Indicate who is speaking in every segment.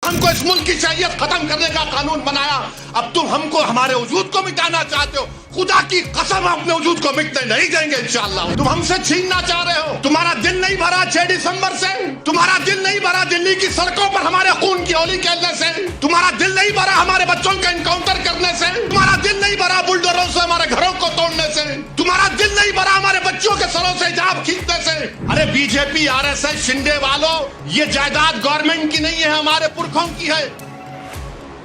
Speaker 1: ہم کو اس ملک کی شہریت ختم کرنے کا قانون بنایا, اب تم ہم کو ہمارے وجود کو مٹانا چاہتے ہو. خدا کی قسم اپنے وجود کو مٹنے نہیں دیں گے انشاءاللہ. تم ہم سے چھیننا چاہ رہے ہو. تمہارا دل نہیں بھرا 6 دسمبر سے, تمہارا دل نہیں بھرا دلی کی سڑکوں پر ہمارے خون کی ہولی کھیلنے سے, تمہارا دل نہیں بھرا ہمارے بچوں کا انکاؤنٹر کرنے سے, تمہارا دل نہیں بھرا بلڈوزروں سے ہمارے گھروں کو توڑنے سے, تمہارا دل نہیں بھرا ہمارے بچوں کے سروں سے حجاب کھینچنے سے. ارے B J P R S S Shinde والوں, یہ جائیداد گورنمنٹ کی نہیں ہے, ہمارے پرکھوں کی ہے,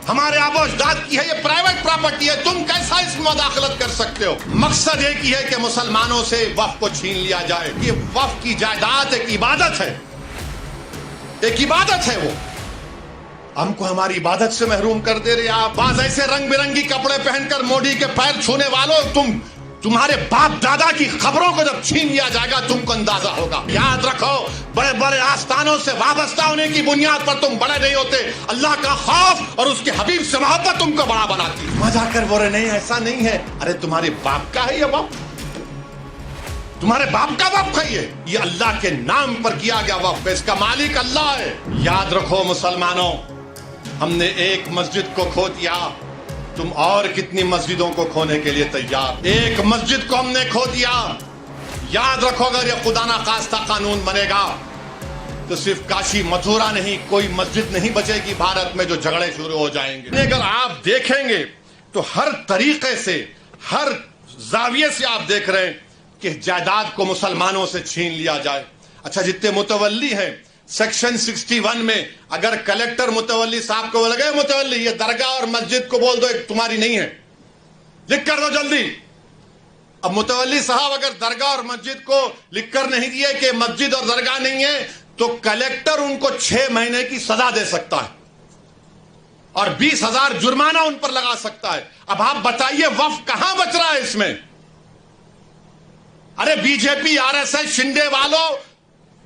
Speaker 1: ہمارے آبا و اجداد کی ہے, یہ پرائیویٹ پراپرٹی ہے. تم کیسا اس میں مداخلت کر سکتے ہو؟ مقصد ایک ہی ہے کہ مسلمانوں سے وقف کو چھین لیا جائے. یہ وقف کی جائیداد ایک عبادت ہے, ایک عبادت ہے. وہ ہم کو ہماری عبادت سے محروم کر دے رہے آپ. بعض ایسے رنگ برنگی کپڑے پہن کر مودی کے پیر چھونے والوں, تمہارے باپ دادا کی خبروں کو جب چھین لیا جائے گا تم کو اندازہ ہوگا. یاد رکھو, بڑے بڑے آستانوں سے وابستہ ہونے کی بنیاد پر تم بڑے نہیں ہوتے. اللہ کا خوف اور اس کے حبیب سے محبت تم کو بڑا بناتی. مزہ کر بولے نہیں ایسا نہیں ہے. ارے تمہارے باپ کا ہے یہ وقف, تمہارے باپ کا وقف ہے یہ اللہ کے نام پر کیا گیا وقف ہے. اس کا مالک اللہ ہے. یاد رکھو مسلمانوں, ہم نے ایک مسجد کو کھو دیا, تم اور کتنی مسجدوں کو کھونے کے لیے تیار. ایک مسجد کو ہم نے کھو دیا. یاد رکھو اگر یہ خدا نخواستہ قانون بنے گا تو صرف کاشی متھرا نہیں, کوئی مسجد نہیں بچے گی بھارت میں جو جھگڑے شروع ہو جائیں گے. اگر آپ دیکھیں گے تو ہر طریقے سے, ہر زاویے سے آپ دیکھ رہے ہیں کہ جائیداد کو مسلمانوں سے چھین لیا جائے. اچھا جتنے متولی ہیں سیکشن 61 میں, اگر کلیکٹر متولی صاحب کو لگے متولی یہ درگاہ اور مسجد کو بول دو ایک تمہاری نہیں ہے, لکھ کر دو جلدی. اب متولی صاحب اگر درگاہ اور مسجد کو لکھ کر نہیں دیے کہ مسجد اور درگاہ نہیں ہے تو کلیکٹر ان کو 6 مہینے کی سزا دے سکتا ہے اور 20,000 جرمانہ ان پر لگا سکتا ہے. اب آپ بتائیے وقف کہاں بچ رہا ہے اس میں؟ ارے B J P R S S Shinde والوں,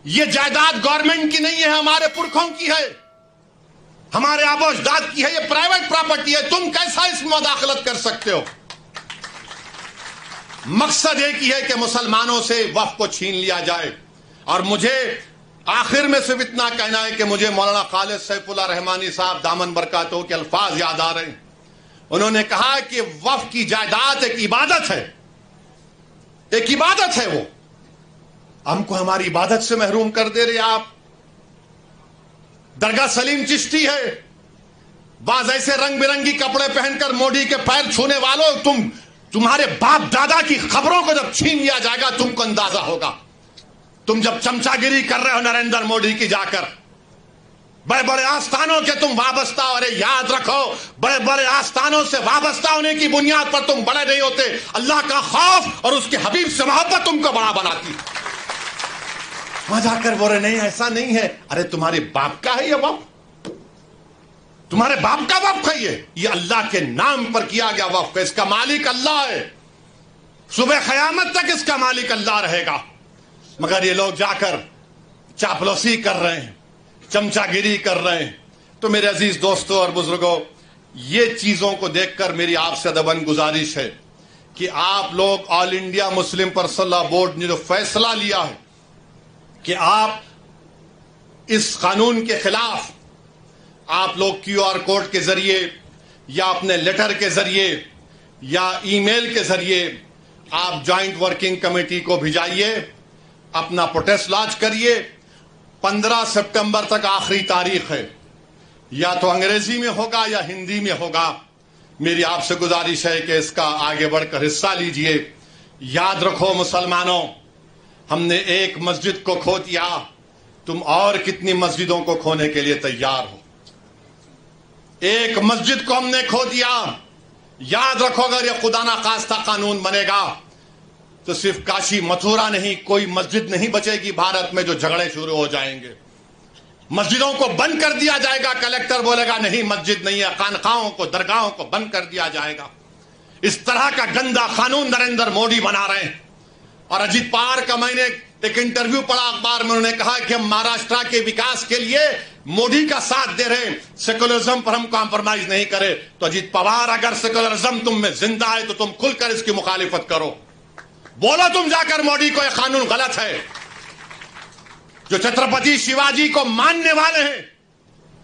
Speaker 1: یہ جائیداد گورنمنٹ کی نہیں ہے, ہمارے پرکھوں کی ہے, ہمارے آبا و اجداد کی ہے, یہ پرائیویٹ پراپرٹی ہے. تم کیسا اس میں مداخلت کر سکتے ہو؟ مقصد ایک ہی ہے کہ مسلمانوں سے وقف کو چھین لیا جائے. اور مجھے آخر میں صرف اتنا کہنا ہے کہ مجھے مولانا خالد سیف اللہ رحمانی صاحب دامن برکاتہ کے الفاظ یاد آ رہے ہیں. انہوں نے کہا کہ وقف کی جائیداد ایک عبادت ہے, ایک عبادت ہے. وہ ہم کو ہماری عبادت سے محروم کر دے رہے آپ. درگاہ سلیم چشتی ہے, بعض ایسے رنگ برنگی کپڑے پہن کر مودی کے پیر چھونے والوں, تمہارے باپ دادا کی خبروں کو جب چھین لیا جائے گا تم کو اندازہ ہوگا. تم جب چمچا گیری کر رہے ہو نریندر مودی کی جا کر, بڑے بڑے آستانوں کے تم وابستہ ہو. ارے یاد رکھو, بڑے بڑے آستانوں سے وابستہ ہونے کی بنیاد پر تم بڑے نہیں ہوتے. اللہ کا خوف اور اس کے حبیب سے محبت تم کو بڑا بناتی. مزہ کر بولے نہیں ایسا نہیں ہے. ارے تمہارے باپ کا ہے یہ وقف, تمہارے باپ کا وقف ہے یہ اللہ کے نام پر کیا گیا وقف ہے. اس کا مالک اللہ ہے, صبح قیامت تک اس کا مالک اللہ رہے گا. مگر یہ لوگ جا کر چاپلوسی کر رہے ہیں, چمچا گیری کر رہے ہیں. تو میرے عزیز دوستوں اور بزرگوں, یہ چیزوں کو دیکھ کر میری آپ سے ادباً گزارش ہے کہ آپ لوگ آل انڈیا مسلم پرسنل لا بورڈ نے جو فیصلہ لیا ہے کہ آپ اس قانون کے خلاف آپ لوگ QR کوڈ کے ذریعے یا اپنے لیٹر کے ذریعے یا ای میل کے ذریعے آپ جوائنٹ ورکنگ کمیٹی کو بھیجائیے, اپنا پروٹیسٹ لانچ کریے. 15 سپٹمبر تک آخری تاریخ ہے, یا تو انگریزی میں ہوگا یا ہندی میں ہوگا. میری آپ سے گزارش ہے کہ اس کا آگے بڑھ کر حصہ لیجئے. یاد رکھو مسلمانوں, ہم نے ایک مسجد کو کھو دیا, تم اور کتنی مسجدوں کو کھونے کے لیے تیار ہو. ایک مسجد کو ہم نے کھو دیا. یاد رکھو اگر یہ خدا نخواستہ قانون بنے گا تو صرف کاشی متھرا نہیں, کوئی مسجد نہیں بچے گی بھارت میں جو جھگڑے شروع ہو جائیں گے. مسجدوں کو بند کر دیا جائے گا, کلیکٹر بولے گا نہیں مسجد نہیں ہے, خانقاہوں کو درگاہوں کو بند کر دیا جائے گا. اس طرح کا گندا قانون نریندر مودی بنا رہے ہیں. اور اجیت پوار کا میں نے ایک انٹرویو پڑھا اخبار میں, انہوں نے کہا کہ ہم مہاراشٹرا کے وکاس کے لیے مودی کا ساتھ دے رہے ہیں, سیکولرزم پر ہم کمپرومائز نہیں کرے. تو اجیت پوار اگر سیکولرزم تم میں زندہ ہے تو تم کھل کر اس کی مخالفت کرو. بولو تم جا کر مودی کو یہ قانون غلط ہے. جو چھترپتی شیواجی کو ماننے والے ہیں,